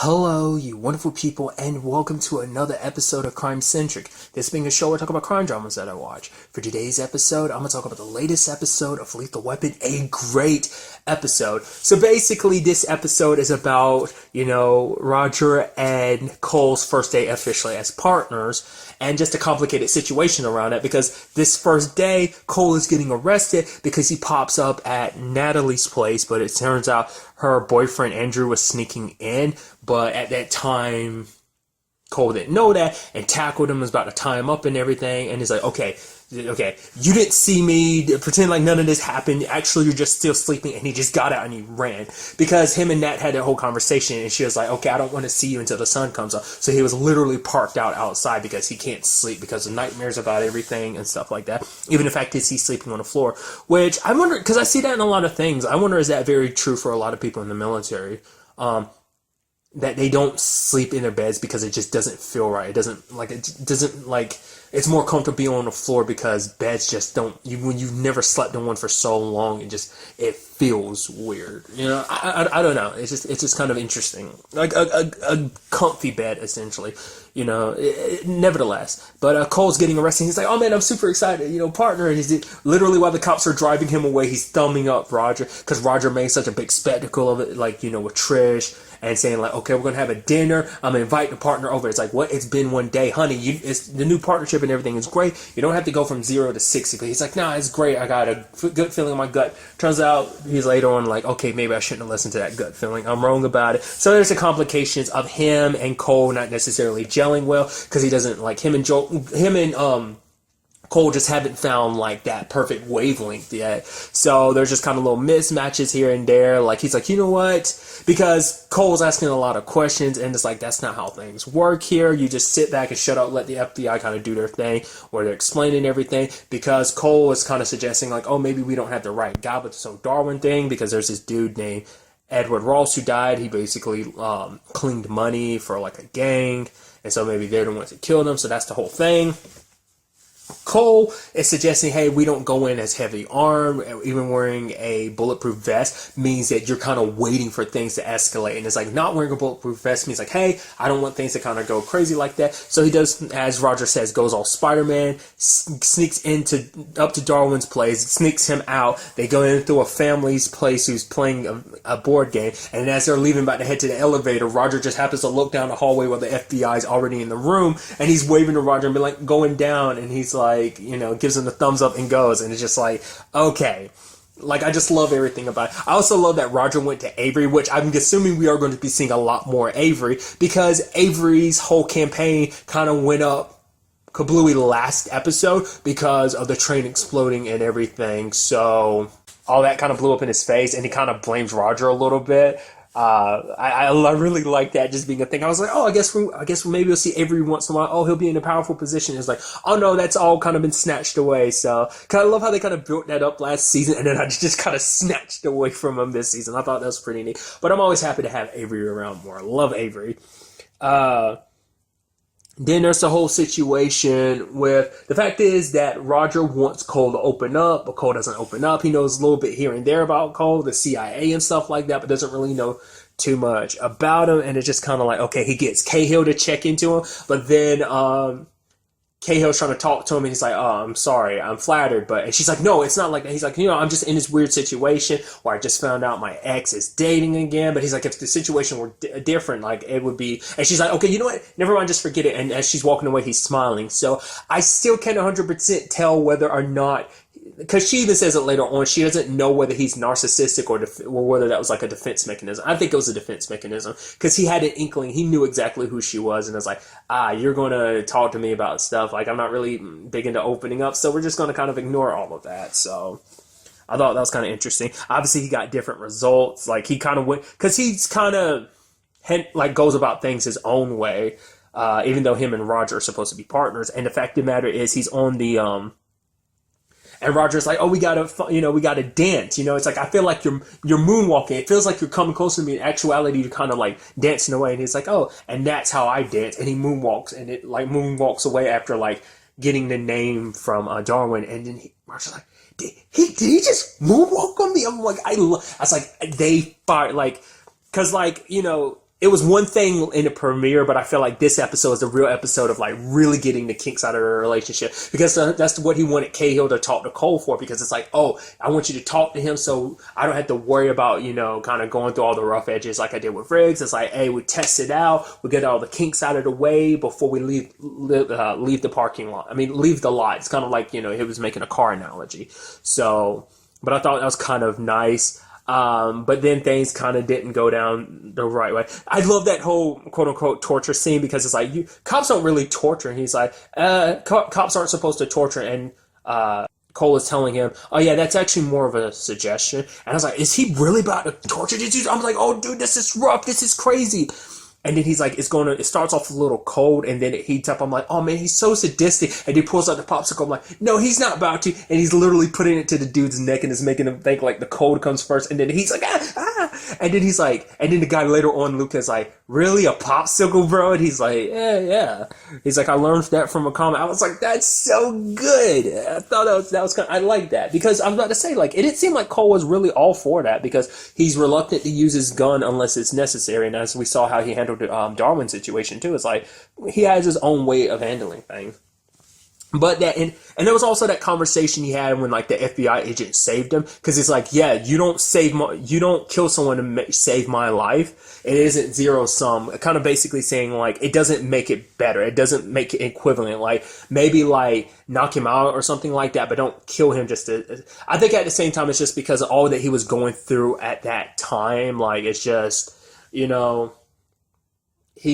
Hello, you wonderful people, and welcome to another episode of Crime Centric. This being a show where I talk about crime dramas that I watch. For today's episode, I'm going to talk about the latest episode of Lethal Weapon, a great episode. So basically, this episode is about, Roger and Cole's first day officially as partners, and just a complicated situation around it, because this first day, Cole is getting arrested because he pops up at Natalie's place, but it turns out her boyfriend Andrew was sneaking in, but at that time, Cole didn't know that and tackled him, was about to tie him up and everything, and he's like, okay, you didn't see me, pretend like none of this happened, actually you're just still sleeping, and he just got out and he ran, because him and Nat had that whole conversation, and she was like, okay, I don't want to see you until the sun comes up, so he was literally parked out outside because he can't sleep because of nightmares about everything and stuff like that. Even the fact is he's sleeping on the floor, which I wonder, because I see that in a lot of things, I wonder, is that very true for a lot of people in the military? That they don't sleep in their beds because it just doesn't feel right. It's more comfortable being on the floor because beds just don't, when you've never slept in one for so long, it feels weird. I don't know. It's just kind of interesting. Like a comfy bed, essentially, nevertheless. But Cole's getting arrested. He's like, oh man, I'm super excited, partner. And he's literally, while the cops are driving him away, he's thumbing up Roger because Roger made such a big spectacle of it, with Trish. And saying like, okay, we're going to have a dinner. I'm going to invite the partner over. It's like, what? It's been one day. Honey, it's the new partnership and everything is great. You don't have to go from 0 to 60. But he's like, nah, it's great. I got a good feeling in my gut. Turns out he's later on like, okay, maybe I shouldn't have listened to that gut feeling. I'm wrong about it. So there's the complications of him and Cole not necessarily gelling well because he doesn't like him and Cole just haven't found like that perfect wavelength yet. So there's just kind of little mismatches here and there. Like he's like, you know what? Because Cole's asking a lot of questions and it's like, that's not how things work here. You just sit back and shut up, let the FBI kind of do their thing where they're explaining everything. Because Cole is kind of suggesting like, oh, maybe we don't have the right guy with some Darwin thing because there's this dude named Edward Ross who died. He basically cleaned money for like a gang. And so maybe they're the ones that killed him. So that's the whole thing. Cole is suggesting, hey, we don't go in as heavy armed. Even wearing a bulletproof vest means that you're kind of waiting for things to escalate. And it's like not wearing a bulletproof vest means like, hey, I don't want things to kind of go crazy like that. So he does, as Roger says, goes all Spider-Man, sneaks up to Darwin's place, sneaks him out. They go in through a family's place who's playing a board game. And as they're leaving, about to head to the elevator, Roger just happens to look down the hallway where the FBI is already in the room. And he's waving to Roger and be like, going down. And he's like, gives him the thumbs up and goes, and it's just like, okay. Like, I just love everything about it. I also love that Roger went to Avery, which I'm assuming we are going to be seeing a lot more Avery, because Avery's whole campaign kind of went up kablooey last episode because of the train exploding and everything, so all that kind of blew up in his face, and he kind of blames Roger a little bit. I really like that just being a thing. I was like, oh, I guess maybe we'll see Avery once in a while. Oh, he'll be in a powerful position. It's like, oh no, that's all kind of been snatched away. So kind of love how they kind of built that up last season, and then I just kind of snatched away from him this season. I thought that was pretty neat. But I'm always happy to have Avery around more. I love Avery. Then there's the whole situation with, the fact is that Roger wants Cole to open up, but Cole doesn't open up. He knows a little bit here and there about Cole, the CIA and stuff like that, but doesn't really know too much about him. And it's just kind of like, okay, he gets Cahill to check into him, but then Cahill's trying to talk to him, and he's like, oh, I'm sorry, I'm flattered, and she's like, no, it's not like that. He's like, I'm just in this weird situation where I just found out my ex is dating again, but he's like, if the situation were different, like, it would be, and she's like, okay, you know what, never mind, just forget it, and as she's walking away, he's smiling, so I still can't 100% tell whether or not, because she even says it later on, she doesn't know whether he's narcissistic or whether that was like a defense mechanism. I think it was a defense mechanism because he had an inkling. He knew exactly who she was, and it's like, you're going to talk to me about stuff. Like, I'm not really big into opening up, so we're just going to kind of ignore all of that. So I thought that was kind of interesting. Obviously, he got different results. Like, he kind of went, because he's kind of like goes about things his own way, even though him and Roger are supposed to be partners. And the fact of the matter is, he's on the and Roger's like, oh, we gotta dance. It's like, I feel like you're moonwalking. It feels like you're coming closer to me. In actuality, you're kind of like dancing away. And he's like, oh, and that's how I dance. And he moonwalks, and it like moonwalks away after like getting the name from Darwin. And then Roger's like, did he just moonwalk on me? I'm like, I was like, they fired, like, cause like, it was one thing in the premiere, but I feel like this episode is the real episode of like really getting the kinks out of their relationship, because that's what he wanted Cahill to talk to Cole for, because it's like, oh, I want you to talk to him so I don't have to worry about, kind of going through all the rough edges like I did with Riggs. It's like, hey, we test it out, we get all the kinks out of the way before we leave the parking lot. I mean, leave the lot. It's kind of like, he was making a car analogy. So, but I thought that was kind of nice. But then things kind of didn't go down the right way. I love that whole quote unquote torture scene, because it's like, cops don't really torture. And he's like, cops aren't supposed to torture. And, Cole is telling him, oh yeah, that's actually more of a suggestion. And I was like, is he really about to torture these dudes? I'm like, oh dude, this is rough. This is crazy. And then he's like, it starts off a little cold, and then it heats up. I'm like, oh man, he's so sadistic. And he pulls out the popsicle. I'm like, no, he's not about to. And he's literally putting it to the dude's neck and is making him think like the cold comes first. And then he's like, ah. And then he's like, and then the guy later on, Luke, is like, really, a popsicle, bro? And he's like, yeah. He's like, I learned that from a comic. I was like, that's so good. I thought that was kind of, I like that, because I was about to say, like, it didn't seem like Cole was really all for that, because he's reluctant to use his gun unless it's necessary. And as we saw how he handled the Darwin situation too, it's like he has his own way of handling things. But that, and there was also that conversation he had when like the FBI agent saved him, because it's like, yeah, you don't kill someone to save my life. It isn't zero sum. Kind of basically saying like, it doesn't make it better. It doesn't make it equivalent. Like maybe like knock him out or something like that, but don't kill him just to. I think at the same time, it's just because of all that he was going through at that time. Like it's just, he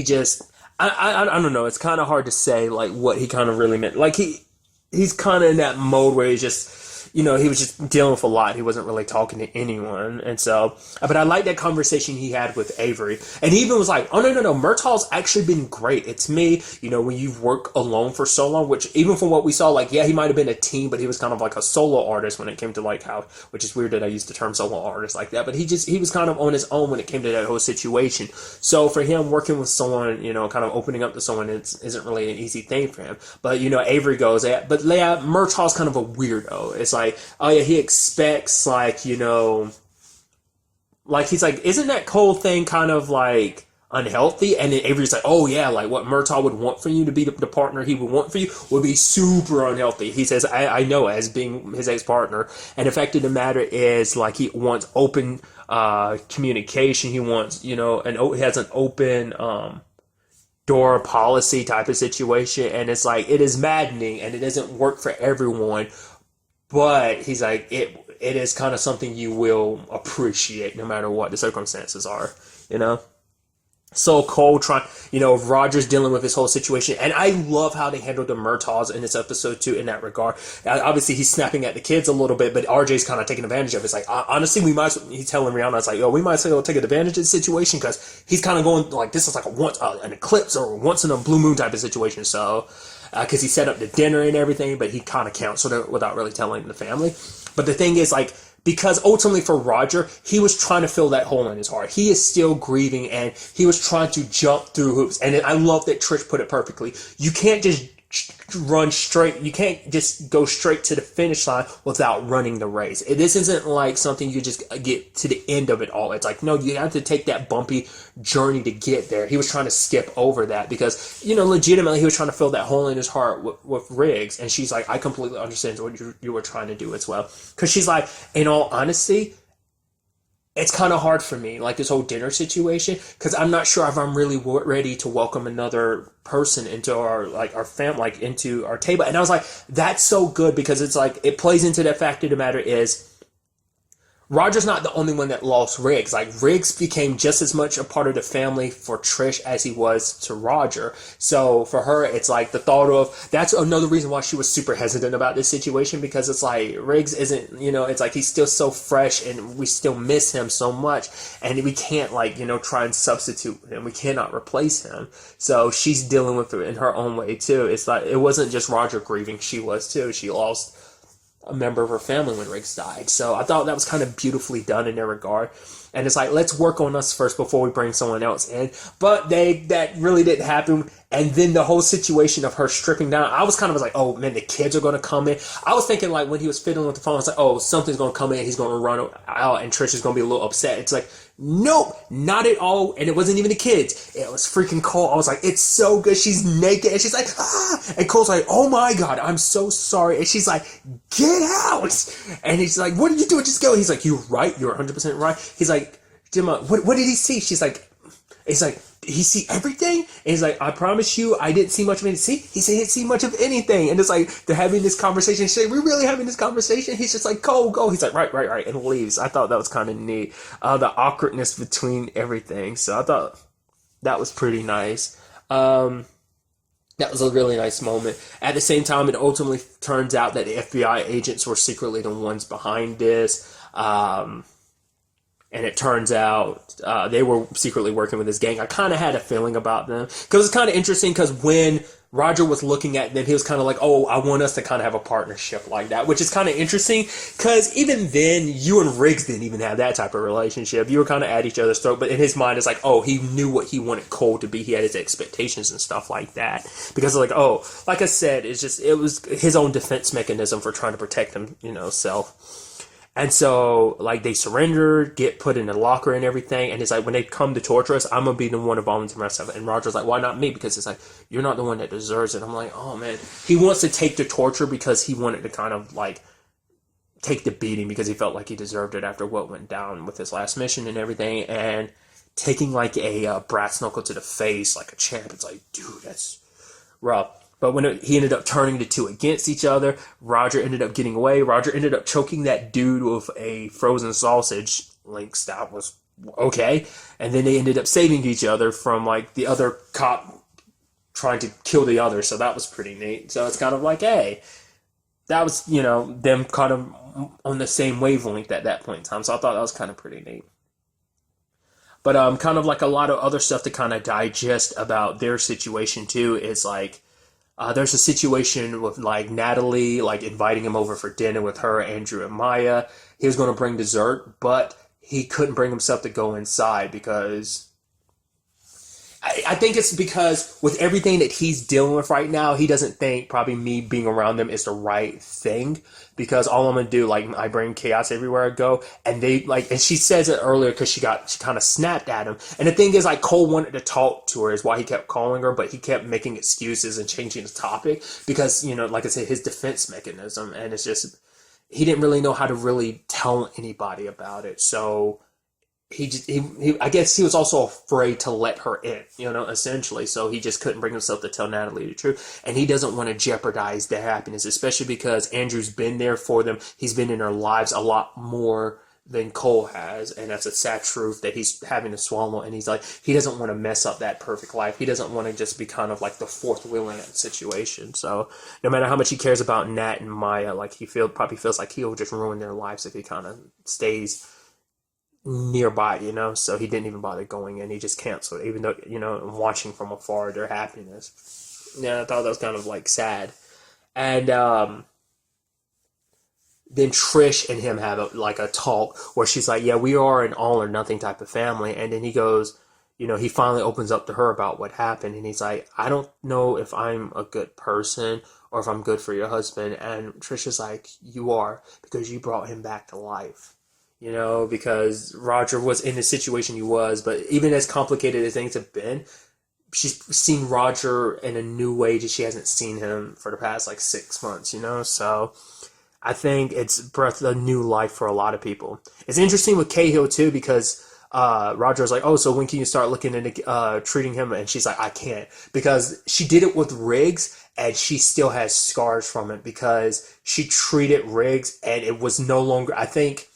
just, I don't know. It's kind of hard to say like what he kind of really meant. Like he's kind of in that mode where he's just, he was just dealing with a lot. He wasn't really talking to anyone. And so, but I like that conversation he had with Avery. And he even was like, oh, no. Murtaugh's actually been great. It's me, when you've worked alone for so long, which even from what we saw, like, yeah, he might have been a team, but he was kind of like a solo artist when it came to like how, which is weird that I used the term solo artist like that, but he was kind of on his own when it came to that whole situation. So for him working with someone, kind of opening up to someone, isn't really an easy thing for him. But, Avery goes, but yeah, Murtaugh's kind of a weirdo. It's like, oh yeah, he expects like, like he's like, isn't that Cole thing kind of like unhealthy? And then Avery's like, oh yeah, like what Murtaugh would want for you to be the partner he would want for you would be super unhealthy. He says, I know, as being his ex-partner. And the fact of the matter is, like, he wants open communication. He wants, he has an open door policy type of situation. And it's like, it is maddening and it doesn't work for everyone. But he's like, it is kind of something you will appreciate no matter what the circumstances are, So Cole Roger's dealing with his whole situation. And I love how they handled the Murtaughs in this episode too, in that regard. Obviously, he's snapping at the kids a little bit, but RJ's kind of taking advantage of it. It's like, honestly, he's telling Rihanna, it's like, we might as well take advantage of the situation, because he's kind of going like, this is like an eclipse or once in a blue moon type of situation. So, because he set up the dinner and everything, but he kind of canceled it without really telling the family. But the thing is, like, because ultimately for Roger, he was trying to fill that hole in his heart. He is still grieving, and he was trying to jump through hoops. And I love that Trish put it perfectly. You can't just run straight. You can't just go straight to the finish line without running the race. This isn't like something you just get to the end of it all. It's like, no, you have to take that bumpy journey to get there. He was trying to skip over that because, legitimately he was trying to fill that hole in his heart with Riggs. And she's like, I completely understand what you were trying to do as well. Because she's like, in all honesty, it's kind of hard for me, like this whole dinner situation, because I'm not sure if I'm really ready to welcome another person into our family, like into our table. And I was like, that's so good, because it's like, it plays into that fact of the matter is, Roger's not the only one that lost Riggs. Like, Riggs became just as much a part of the family for Trish as he was to Roger. So for her, it's like the thought of, that's another reason why she was super hesitant about this situation, because it's like, Riggs isn't, it's like he's still so fresh and we still miss him so much. And we can't try and substitute him. We cannot replace him. So she's dealing with it in her own way too. It's like, it wasn't just Roger grieving. She was too. She lost a member of her family when Riggs died. So I thought that was kind of beautifully done in that regard. And it's like, let's work on us first before we bring someone else in. But that really didn't happen. And then the whole situation of her stripping down, I was kind of like, oh man, the kids are going to come in. I was thinking like when he was fiddling with the phone, I was like, oh, something's going to come in. He's going to run out and Trish is going to be a little upset. It's like, Nope, not at all. And it wasn't even the kids. It was freaking Cole. I was like, it's so good. She's naked. And she's like, ah. And Cole's like, oh my God, I'm so sorry. And she's like, get out. And he's like, what did you do? Just go. He's like, you're right. You're 100% right. He's like, Gemma, what did he see? She's like, he's like, did he see everything? And he's like, I promise you, I didn't see much of anything. See? He said he didn't see much of anything. And it's like, they're having this conversation. She's like, we're really having this conversation? He's just like, go. He's like, right. And leaves. I thought that was kind of neat. The awkwardness between everything. So I thought that was pretty nice. That was a really nice moment. At the same time, it ultimately turns out that the FBI agents were secretly the ones behind this. And it turns out they were secretly working with this gang. I kind of had a feeling about them. Because it's kind of interesting because when Roger was looking at them, he was kind of like, oh, I want us to kind of have a partnership like that. Which is kind of interesting because even then, you and Riggs didn't even have that type of relationship. You were kind of at each other's throat. But in his mind, it's like, oh, he knew what he wanted Cole to be. He had his expectations and stuff like that. Because like, oh, like I said, it was his own defense mechanism for trying to protect him, self. And so, like, they surrender, get put in a locker and everything. And it's like, when they come to torture us, I'm going to be the one to volunteer myself. And Roger's like, why not me? Because it's like, you're not the one that deserves it. I'm like, oh, man. He wants to take the torture because he wanted to kind of, like, take the beating because he felt like he deserved it after what went down with his last mission and everything. And taking, like, a brass knuckle to the face like a champ, it's like, dude, that's rough. But when he ended up turning the two against each other, Roger ended up getting away. Roger ended up choking that dude with a frozen sausage. Links, that was okay. And then they ended up saving each other from, like, the other cop trying to kill the other. So that was pretty neat. So it's kind of like, hey, that was, them kind of on the same wavelength at that point in time. So I thought that was kind of pretty neat. But kind of like a lot of other stuff to kind of digest about their situation, too, is like, there's a situation with, like, Natalie, like, inviting him over for dinner with her, Andrew, and Maya. He was going to bring dessert, but he couldn't bring himself to go inside because... I think it's because with everything that he's dealing with right now, he doesn't think probably me being around them is the right thing. Because all I'm going to do, like, I bring chaos everywhere I go. And they, like, and she says it earlier because she kind of snapped at him. And the thing is, like, Cole wanted to talk to her is why he kept calling her. But he kept making excuses and changing the topic. Because, like I said, his defense mechanism. And it's just, he didn't really know how to really tell anybody about it. So... He I guess he was also afraid to let her in, essentially. So he just couldn't bring himself to tell Natalie the truth. And he doesn't want to jeopardize their happiness, especially because Andrew's been there for them. He's been in their lives a lot more than Cole has. And that's a sad truth that he's having to swallow. And he's like, he doesn't want to mess up that perfect life. He doesn't want to just be kind of like the fourth wheel in that situation. So no matter how much he cares about Nat and Maya, like probably feels like he'll just ruin their lives if he kind of stays nearby, so he didn't even bother going in. He just canceled, even though, watching from afar their happiness. Yeah, I thought that was kind of, like, sad. And then Trish and him have a talk where she's like, yeah, we are an all or nothing type of family. And then he goes, he finally opens up to her about what happened. And he's like, I don't know if I'm a good person or if I'm good for your husband. And Trish is like, you are, because you brought him back to life. Because Roger was in the situation he was, but even as complicated as things have been, she's seen Roger in a new way that she hasn't seen him for the past, 6 months, so I think it's birthed a new life for a lot of people. It's interesting with Cahill, too, because Roger's like, oh, so when can you start looking into treating him? And she's like, I can't, because she did it with Riggs, and she still has scars from it, because she treated Riggs, and it was no longer, I think...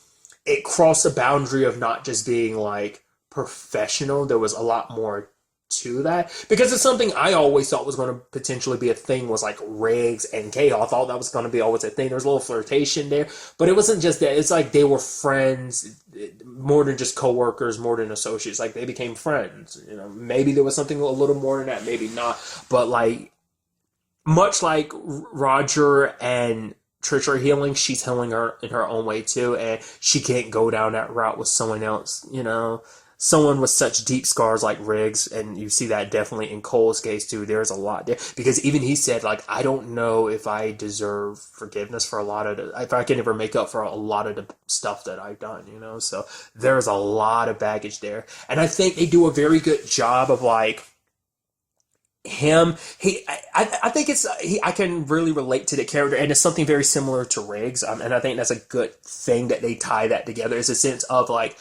it crossed the boundary of not just being, like, professional. There was a lot more to that. Because it's something I always thought was going to potentially be a thing was, like, Riggs and Cahill. I thought that was going to be always a thing. There was a little flirtation there. But it wasn't just that. It's like they were friends more than just co-workers, more than associates. Like, they became friends. Maybe there was something a little more than that. Maybe not. But, like, much like Roger and... Trish are healing, she's healing her in her own way too, and she can't go down that route with someone else, someone with such deep scars like Riggs, and you see that definitely in Cole's case too, there's a lot there. Because even he said, like, I don't know if I deserve forgiveness for a lot of if I can ever make up for a lot of the stuff that I've done, you know? So there's a lot of baggage there. And I think they do a very good job of, like, I think I can really relate to the character, and it's something very similar to Riggs, and I think that's a good thing that they tie that together. Is a sense of, like,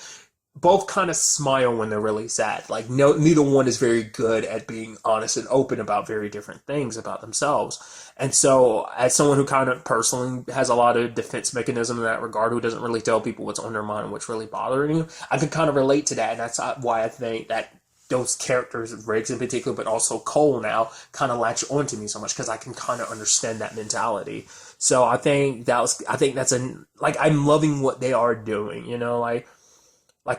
both kind of smile when they're really sad. Like, no, neither one is very good at being honest and open about very different things about themselves. And so, as someone who kind of personally has a lot of defense mechanism in that regard, who doesn't really tell people what's on their mind and what's really bothering you, I can kind of relate to that, and that's why I think that those characters, Riggs in particular, but also Cole now, kind of latch onto me so much, because I can kind of understand that mentality. So I think that's like, I'm loving what they are doing, you know, like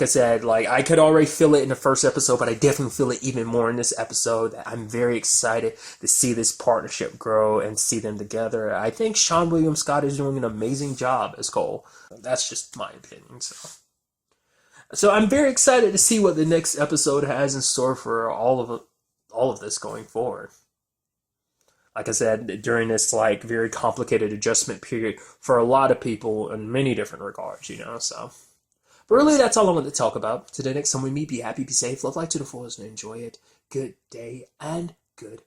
I said, like, I could already feel it in the first episode, but I definitely feel it even more in this episode. I'm very excited to see this partnership grow and see them together. I think Sean William Scott is doing an amazing job as Cole. That's just my opinion, So I'm very excited to see what the next episode has in store for all of this going forward. Like I said, during this, like, very complicated adjustment period for a lot of people in many different regards, you know. So, but really, that's all I wanted to talk about. Till the next time we meet, be happy, be safe, love life to the fullest, and enjoy it. Good day and good